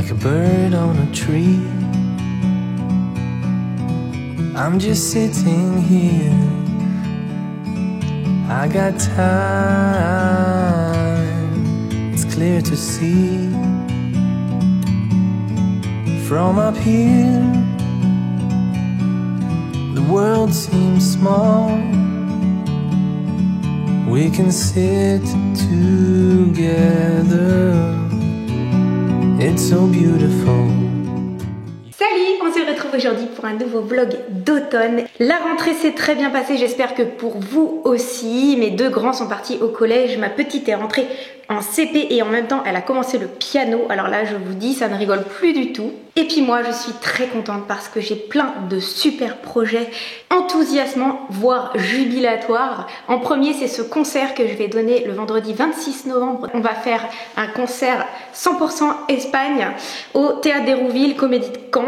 like a bird on a tree. I'm just sitting here. I got time. It's clear to see. From up here, the world seems small. We can sit together. It's so beautiful. Salut, on se retrouve aujourd'hui pour un nouveau vlog d'automne. La rentrée s'est très bien passée, j'espère que pour vous aussi. Mes deux grands sont partis au collège, ma petite est rentrée en CP et en même temps elle a commencé le piano. Alors là je vous dis, ça ne rigole plus du tout. Et puis moi je suis très contente parce que j'ai plein de super projets enthousiasmants, voire jubilatoires. En premier, c'est ce concert que je vais donner le vendredi 26 novembre. On va faire un concert 100% Espagne au Théâtre d'Hérouville, Comédie de Caen.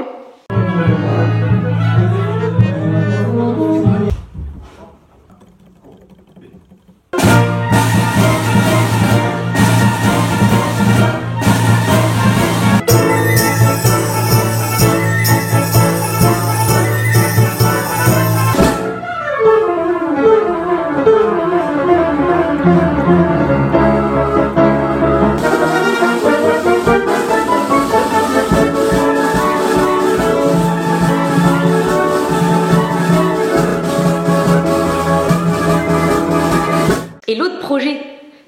Et l'autre projet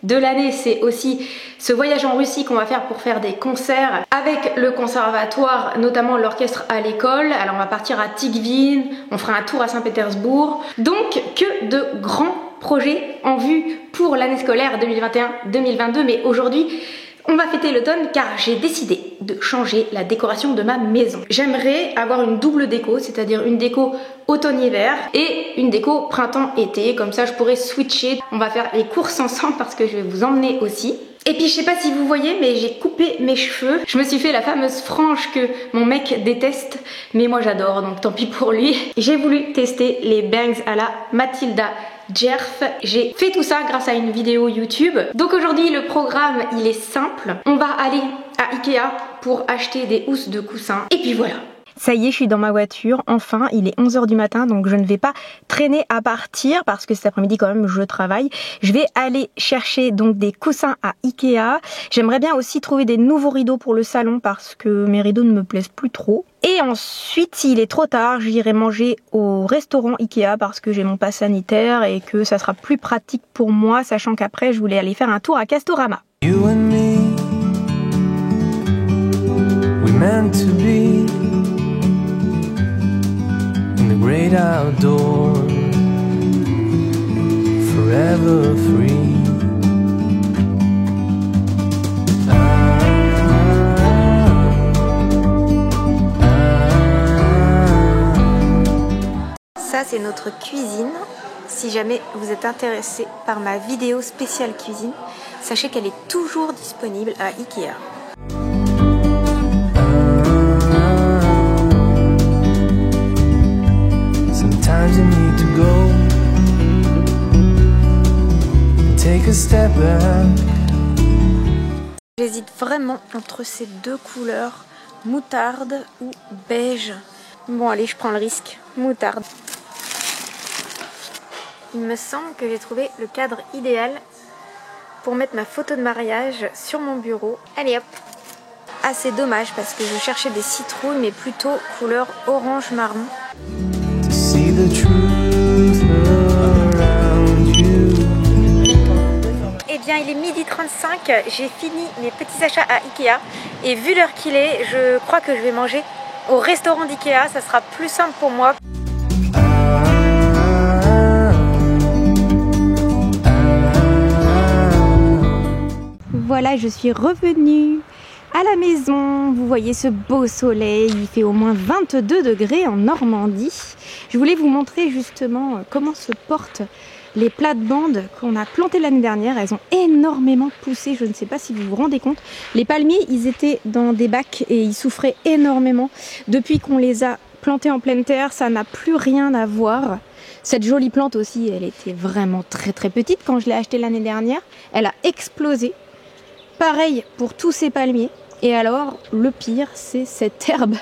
de l'année, c'est aussi ce voyage en Russie qu'on va faire pour faire des concerts avec le conservatoire, notamment l'orchestre à l'école. Alors on va partir à Tikhvin, on fera un tour à Saint-Pétersbourg. Donc que de grands projets en vue pour l'année scolaire 2021-2022. Mais aujourd'hui, on va fêter l'automne car j'ai décidé de changer la décoration de ma maison. J'aimerais avoir une double déco, c'est-à-dire une déco automne-hiver et une déco printemps-été. Comme ça, je pourrais switcher. On va faire les courses ensemble parce que je vais vous emmener aussi. Et puis, je sais pas si vous voyez, mais j'ai coupé mes cheveux. Je me suis fait la fameuse frange que mon mec déteste, mais moi j'adore, donc tant pis pour lui. J'ai voulu tester les bangs à la Mathilda Djerf. J'ai fait tout ça grâce à une vidéo YouTube. Donc aujourd'hui le programme il est simple. On va aller à Ikea pour acheter des housses de coussins. Et puis voilà. Ça y est, je suis dans ma voiture, enfin, il est 11h du matin, donc je ne vais pas traîner à partir parce que cet après-midi quand même je travaille. Je vais aller chercher donc des coussins à Ikea. J'aimerais bien aussi trouver des nouveaux rideaux pour le salon parce que mes rideaux ne me plaisent plus trop. Et ensuite, s'il est trop tard, j'irai manger au restaurant Ikea parce que j'ai mon pass sanitaire et que ça sera plus pratique pour moi, sachant qu'après je voulais aller faire un tour à Castorama. You and me, we meant to be in the great outdoors, forever free. Ça c'est notre cuisine. Si jamais vous êtes intéressé par ma vidéo spéciale cuisine, sachez qu'elle est toujours disponible à Ikea. Sometimes you need to go and take a step back. J'hésite vraiment entre ces deux couleurs, moutarde ou beige. Bon allez, je prends le risque, moutarde. Il me semble que j'ai trouvé le cadre idéal pour mettre ma photo de mariage sur mon bureau. Allez hop. Ah c'est dommage parce que je cherchais des citrouilles mais plutôt couleur orange marron. Eh bien il est 12h35, j'ai fini mes petits achats à Ikea et vu l'heure qu'il est, je crois que je vais manger au restaurant d'Ikea, ça sera plus simple pour moi. Voilà, je suis revenue à la maison. Vous voyez ce beau soleil, il fait au moins 22 degrés en Normandie. Je voulais vous montrer justement comment se portent les plates-bandes qu'on a plantées l'année dernière. Elles ont énormément poussé, je ne sais pas si vous vous rendez compte. Les palmiers, ils étaient dans des bacs et ils souffraient énormément. Depuis qu'on les a plantés en pleine terre, ça n'a plus rien à voir. Cette jolie plante aussi, elle était vraiment très petite quand je l'ai achetée l'année dernière. Elle a explosé. Pareil pour tous ces palmiers. Et alors, le pire, c'est cette herbe.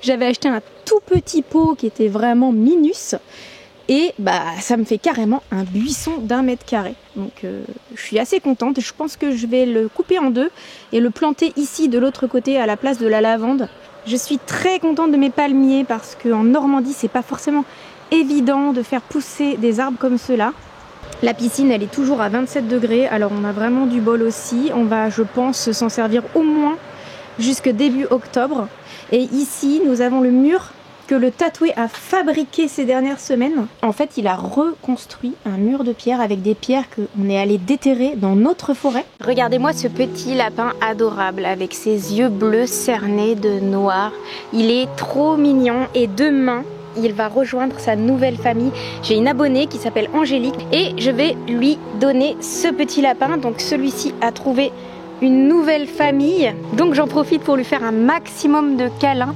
J'avais acheté un tout petit pot qui était vraiment minus. Et bah ça me fait carrément un buisson d'1 mètre carré. Donc je suis assez contente. Je pense que je vais le couper en deux et le planter ici de l'autre côté à la place de la lavande. Je suis très contente de mes palmiers parce qu'en Normandie c'est pas forcément évident de faire pousser des arbres comme ceux-là. La piscine elle est toujours à 27 degrés, alors on a vraiment du bol aussi. On va je pense s'en servir au moins jusque début octobre. Et ici nous avons le mur que le tatoué a fabriqué ces dernières semaines. En fait, il a reconstruit un mur de pierre avec des pierres qu'on est allé déterrer dans notre forêt. Regardez-moi ce petit lapin adorable avec ses yeux bleus cernés de noir. Il est trop mignon et demain, il va rejoindre sa nouvelle famille. J'ai une abonnée qui s'appelle Angélique et je vais lui donner ce petit lapin. Donc celui-ci a trouvé une nouvelle famille. Donc j'en profite pour lui faire un maximum de câlins.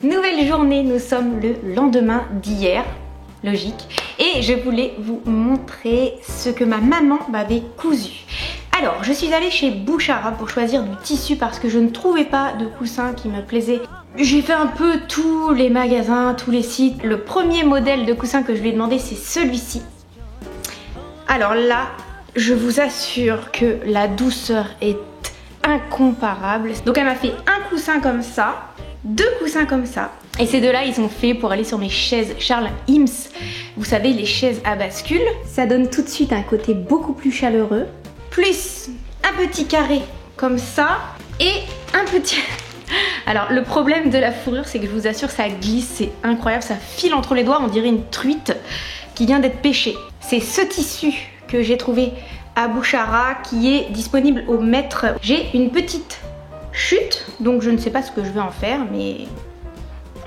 Nouvelle journée, nous sommes le lendemain d'hier, logique, et je voulais vous montrer ce que ma maman m'avait cousu. Alors, je suis allée chez Bouchara pour choisir du tissu parce que je ne trouvais pas de coussin qui me plaisait. J'ai fait un peu tous les magasins, tous les sites. Le premier modèle de coussin que je lui ai demandé, c'est celui-ci. Alors là, je vous assure que la douceur est incomparable. Donc elle m'a fait un coussin comme ça, 2 coussins comme ça. Et ces deux-là, ils sont faits pour aller sur mes chaises Charles Eames. Vous savez, les chaises à bascule. Ça donne tout de suite un côté beaucoup plus chaleureux. Plus un petit carré comme ça et un petit... Alors, le problème de la fourrure, c'est que je vous assure, ça glisse, c'est incroyable. Ça file entre les doigts, on dirait une truite qui vient d'être pêchée. C'est ce tissu que j'ai trouvé à Bouchara qui est disponible au mètre. J'ai une petite chute, donc je ne sais pas ce que je vais en faire, mais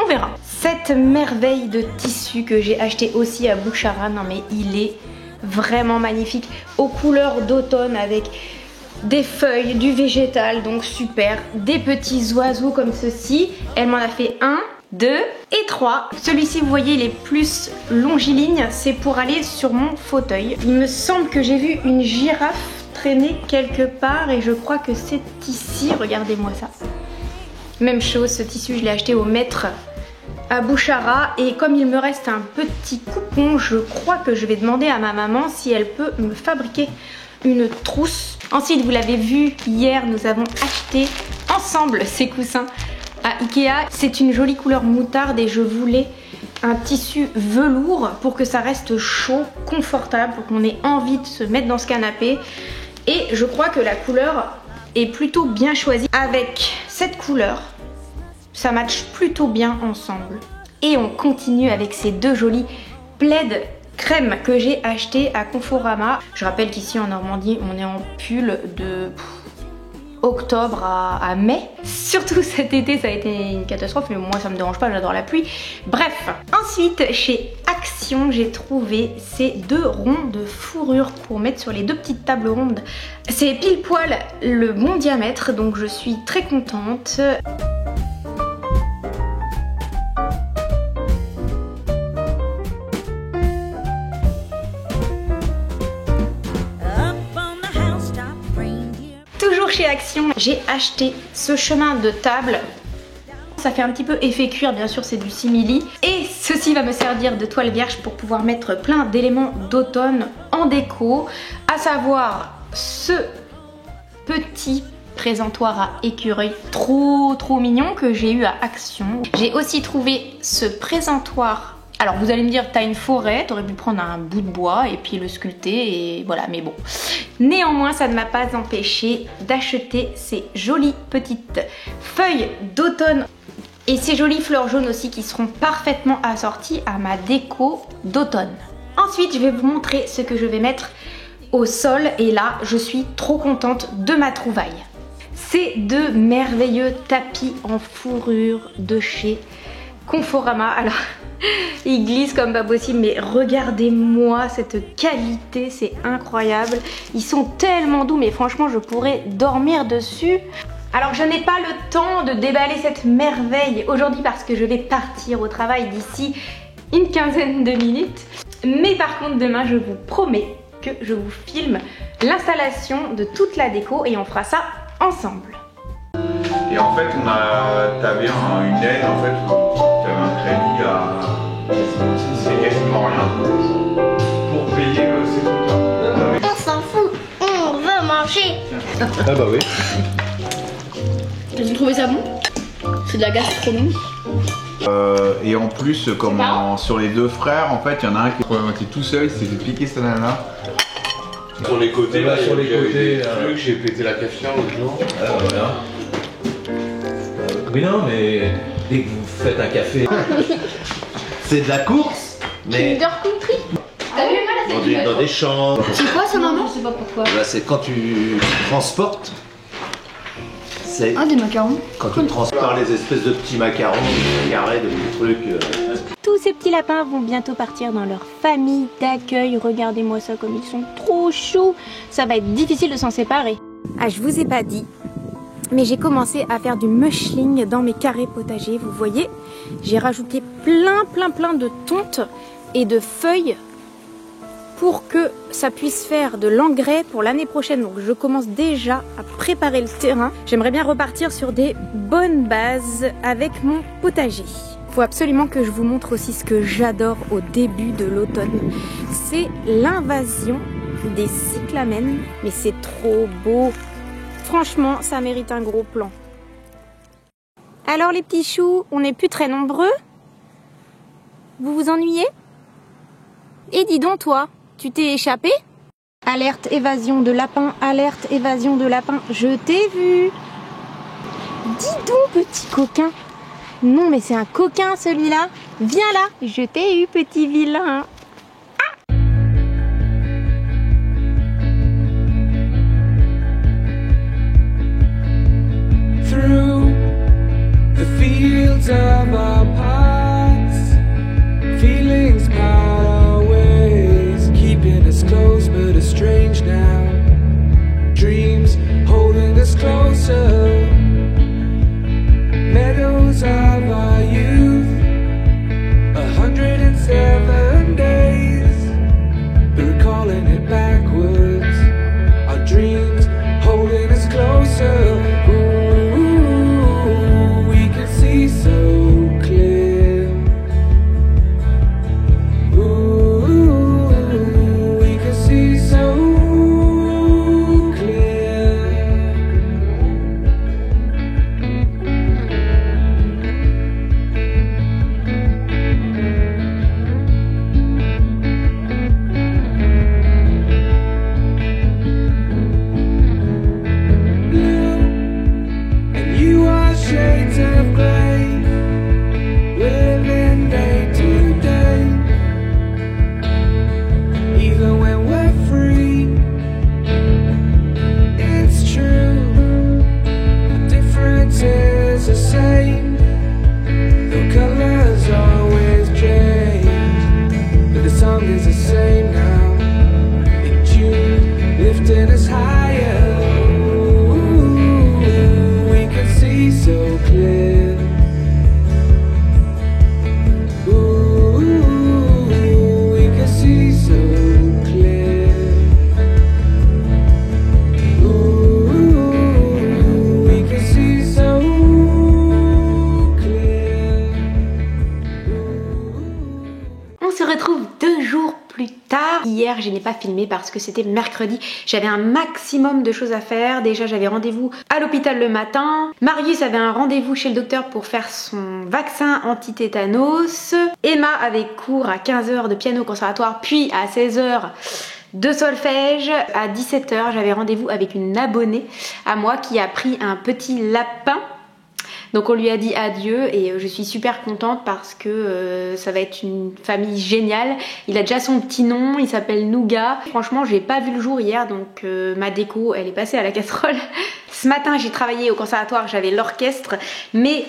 on verra. Cette merveille de tissu que j'ai acheté aussi à Bouchara, non mais il est vraiment magnifique, aux couleurs d'automne avec des feuilles, du végétal, donc super, des petits oiseaux comme ceci. Elle m'en a fait 1, 2 et 3. Celui-ci, vous voyez, il est plus longiligne, c'est pour aller sur mon fauteuil. Il me semble que j'ai vu une girafe traîner quelque part et je crois que c'est ici, regardez-moi ça. Même chose, ce tissu je l'ai acheté au mètre à Bouchara et comme il me reste un petit coupon, je crois que je vais demander à ma maman si elle peut me fabriquer une trousse. Ensuite, vous l'avez vu, hier nous avons acheté ensemble ces coussins à Ikea. C'est une jolie couleur moutarde et je voulais un tissu velours pour que ça reste chaud, confortable, pour qu'on ait envie de se mettre dans ce canapé. Et je crois que la couleur est plutôt bien choisie. Avec cette couleur, ça matche plutôt bien ensemble. Et on continue avec ces deux jolis plaids crème que j'ai acheté à Conforama. Je rappelle qu'ici en Normandie, on est en pull de octobre à mai. Surtout cet été, ça a été une catastrophe, mais moi ça me dérange pas, j'adore la pluie. Bref, ensuite chez Action, j'ai trouvé ces deux ronds de fourrure pour mettre sur les deux petites tables rondes. C'est pile poil le bon diamètre, donc je suis très contente. Chez Action, j'ai acheté ce chemin de table. Ça fait un petit peu effet cuir, bien sûr c'est du simili. Et ceci va me servir de toile vierge pour pouvoir mettre plein d'éléments d'automne en déco. À savoir ce petit présentoir à écureuil trop mignon que j'ai eu à Action. J'ai aussi trouvé ce présentoir. Alors vous allez me dire, t'as une forêt, t'aurais pu prendre un bout de bois et puis le sculpter et voilà, mais bon. Néanmoins, ça ne m'a pas empêché d'acheter ces jolies petites feuilles d'automne et ces jolies fleurs jaunes aussi qui seront parfaitement assorties à ma déco d'automne. Ensuite, je vais vous montrer ce que je vais mettre au sol et là, je suis trop contente de ma trouvaille. Ces deux merveilleux tapis en fourrure de chez Conforama. Alors, ils glissent comme pas possible, mais regardez-moi cette qualité, c'est incroyable. Ils sont tellement doux, mais franchement, je pourrais dormir dessus. Alors, je n'ai pas le temps de déballer cette merveille aujourd'hui parce que je vais partir au travail d'ici une quinzaine de minutes. Mais par contre, demain, je vous promets que je vous filme l'installation de toute la déco et on fera ça ensemble. Et en fait, t'avais une aide en fait où t'avais un crédit à. C'est quasiment rien pour payer ces trucs-là. On s'en fout, on veut manger. Ah bah oui. Vous trouvez ça bon? C'est de la gastronomie. Et en plus, comme sur les deux frères, en fait, il y en a un qui était tout seul, il s'est fait piquer sa nana. Sur les côtés, là, sur les côtés, j'ai pété la cafetière l'autre jour. Ah, voilà. Oui, non, mais dès que vous faites un café, c'est de la course, mais Kinder Country. T'as vu mal à dans des champs. C'est quoi ça, maman? Je sais pas pourquoi. Là, c'est quand tu transportes. C'est Ah, des macarons. quand tu transportes les espèces de petits macarons, des carrés, de petits trucs. Tous ces petits lapins vont bientôt partir dans leur famille d'accueil. Regardez-moi ça comme ils sont trop choux. Ça va être difficile de s'en séparer. Ah, je vous ai pas dit, mais j'ai commencé à faire du mushling dans mes carrés potagers. Vous voyez, j'ai rajouté plein de tontes et de feuilles pour que ça puisse faire de l'engrais pour l'année prochaine. Donc je commence déjà à préparer le terrain. J'aimerais bien repartir sur des bonnes bases avec mon potager. Faut absolument que je vous montre aussi ce que j'adore au début de l'automne. C'est l'invasion des cyclamènes. Mais c'est trop beau. Franchement, ça mérite un gros plan. Alors les petits choux, on n'est plus très nombreux. Vous vous ennuyez? Et dis donc toi, tu t'es échappé? Alerte évasion de lapin, alerte évasion de lapin, je t'ai vu. Dis donc petit coquin. Non mais c'est un coquin celui-là. Viens là, je t'ai eu petit vilain. Through the fields of our past, feelings part our ways, keeping us close but estranged now. Dreams holding us closer, meadows of our youth, 107 days, recalling it backwards. Our dreams holding us closer. Ooh, we can see so clear. Ooh, we can see so clear. And you are shades of grey, living day to day. Even when we're free, it's true. The difference is the same. The colors always change, but the song is the same now. In June, lifting us higher. Ooh, we can see so clear. Ooh, we can see so clear. Ooh, we can see so clear. On se retrouve 2 jours plus tard. Hier, je n'ai pas filmé parce que c'était mercredi. J'avais un maximum de choses à faire. Déjà, j'avais rendez-vous à l'hôpital le matin. Marius avait un rendez-vous chez le docteur pour faire son vaccin anti-tétanos. Emma avait cours à 15 h de piano conservatoire, puis à 16 h de solfège. À 17 h, j'avais rendez-vous avec une abonnée à moi qui a pris un petit lapin. Donc on lui a dit adieu et je suis super contente parce que ça va être une famille géniale. Il a déjà son petit nom, il s'appelle Nougat. Franchement, j'ai pas vu le jour hier, donc ma déco elle est passée à la casserole. Ce matin j'ai travaillé au conservatoire, j'avais l'orchestre, mais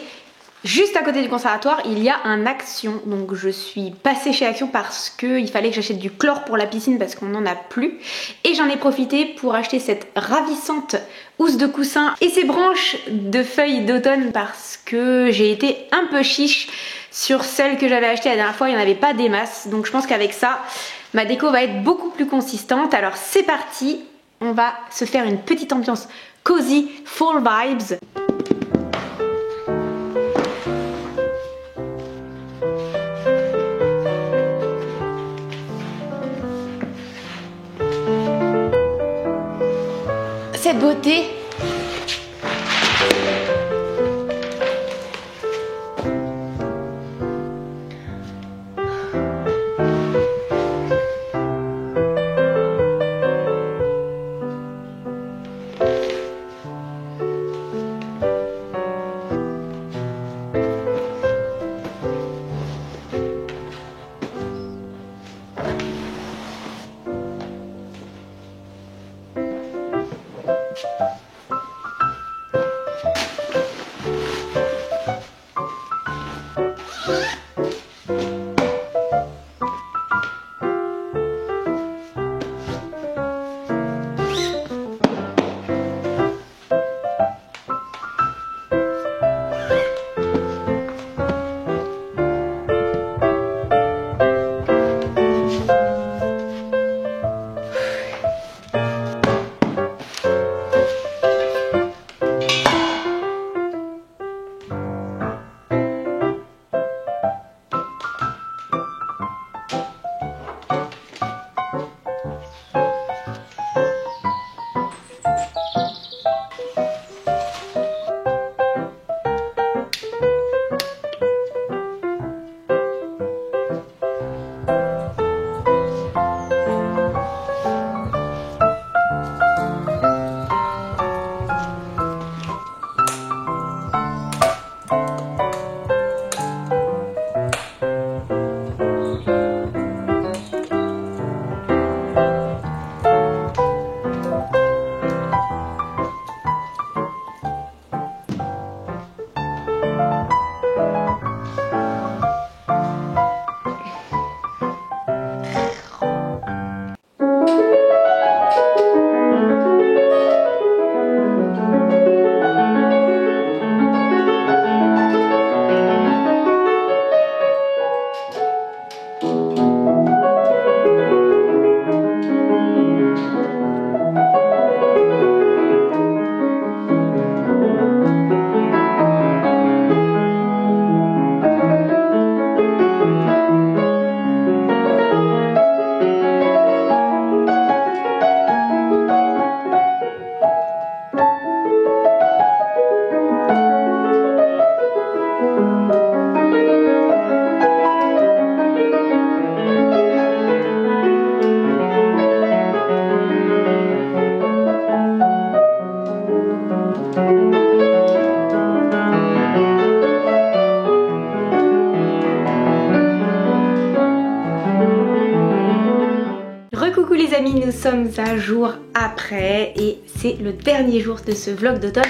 juste à côté du conservatoire, il y a un Action. Donc je suis passée chez Action parce qu'il fallait que j'achète du chlore pour la piscine parce qu'on n'en a plus. Et j'en ai profité pour acheter cette ravissante housse de coussin et ces branches de feuilles d'automne parce que j'ai été un peu chiche sur celles que j'avais achetées la dernière fois. Il n'y en avait pas des masses. Donc je pense qu'avec ça, ma déco va être beaucoup plus consistante. Alors c'est parti, on va se faire une petite ambiance cozy, fall vibes. côté. Recoucou les amis, nous sommes un jour après et c'est le dernier jour de ce vlog d'automne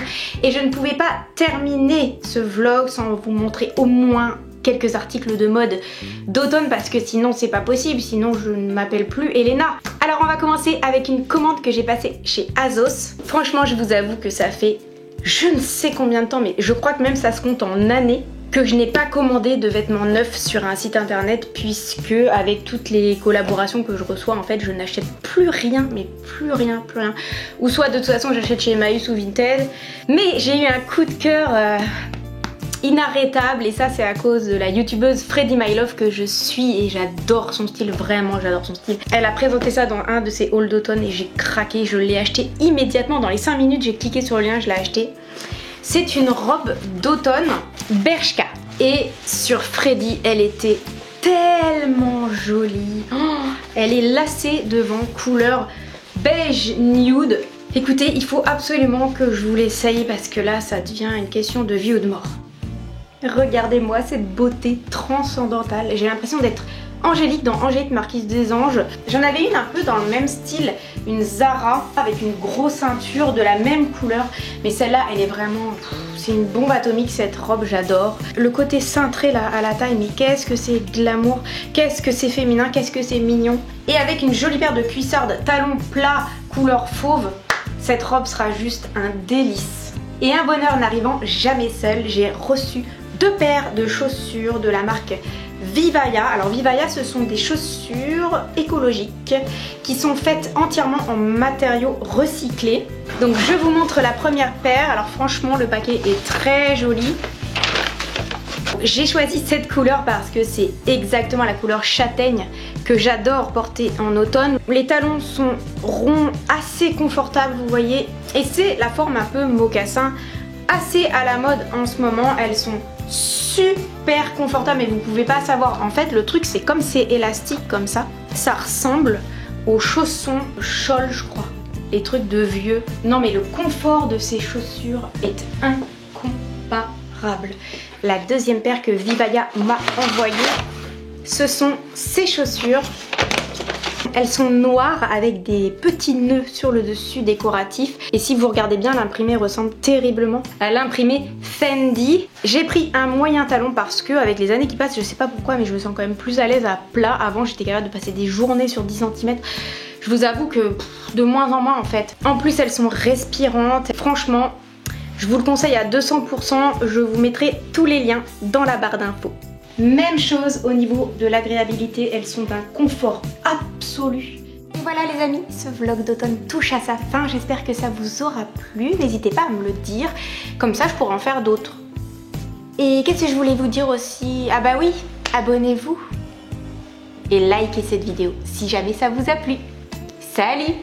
et je ne pouvais pas terminer ce vlog sans vous montrer au moins quelques articles de mode d'automne parce que sinon c'est pas possible, sinon je ne m'appelle plus Elena. Alors on va commencer avec une commande que j'ai passée chez ASOS. Franchement je vous avoue que ça fait je ne sais combien de temps, mais je crois que même ça se compte en années que je n'ai pas commandé de vêtements neufs sur un site internet puisque avec toutes les collaborations que je reçois en fait je n'achète plus rien, mais plus rien. Ou soit de toute façon j'achète chez Emmaüs ou Vinted, mais j'ai eu un coup de cœur inarrêtable et ça c'est à cause de la youtubeuse Freddy My Love que je suis et j'adore son style, vraiment j'adore son style. Elle a présenté ça dans un de ses hauls d'automne et j'ai craqué, je l'ai acheté immédiatement, dans les 5 minutes j'ai cliqué sur le lien, je l'ai acheté. C'est une robe d'automne Bershka et sur Freddy elle était tellement jolie. Oh, elle est lacée devant, couleur beige nude. Écoutez, il faut absolument que je vous l'essaye parce que là ça devient une question de vie ou de mort. Regardez-moi cette beauté transcendantale, j'ai l'impression d'être Angélique dans Angélique Marquise des Anges. J'en avais une un peu dans le même style, une Zara avec une grosse ceinture de la même couleur, mais celle-là elle est vraiment, c'est une bombe atomique cette robe, j'adore. Le côté cintré là à la taille, mais qu'est-ce que c'est glamour, qu'est-ce que c'est féminin, qu'est-ce que c'est mignon. Et avec une jolie paire de cuissardes talons plats couleur fauve, cette robe sera juste un délice. Et un bonheur n'arrivant jamais seul, j'ai reçu 2 paires de chaussures de la marque Vivaya. Alors Vivaya ce sont des chaussures écologiques qui sont faites entièrement en matériaux recyclés. Donc je vous montre la première paire. Alors franchement le paquet est très joli. J'ai choisi cette couleur parce que c'est exactement la couleur châtaigne que j'adore porter en automne. Les talons sont ronds, assez confortables, vous voyez, Et c'est la forme un peu mocassin, assez à la mode en ce moment. Elles sont super confortables, mais vous pouvez pas savoir. En fait, le truc, c'est comme c'est élastique comme ça ressemble aux chaussons Scholl, je crois. Les trucs de vieux. Non, mais le confort de ces chaussures est incomparable. La deuxième paire que Vivaya m'a envoyée, ce sont ces chaussures. Elles sont noires avec des petits nœuds sur le dessus décoratifs. Et si vous regardez bien, l'imprimé ressemble terriblement à l'imprimé Fendi. J'ai pris un moyen talon parce que avec les années qui passent, je sais pas pourquoi, mais je me sens quand même plus à l'aise à plat. Avant, j'étais capable de passer des journées sur 10 cm. Je vous avoue que de moins en moins en fait. En plus, elles sont respirantes. Franchement, je vous le conseille à 200%. Je vous mettrai tous les liens dans la barre d'infos. Même chose au niveau de l'agréabilité, elles sont d'un confort absolu. Voilà les amis, ce vlog d'automne touche à sa fin. J'espère que ça vous aura plu. N'hésitez pas à me le dire, comme ça je pourrai en faire d'autres. Et qu'est-ce que je voulais vous dire aussi? Ah bah oui, abonnez-vous et likez cette vidéo si jamais ça vous a plu. Salut!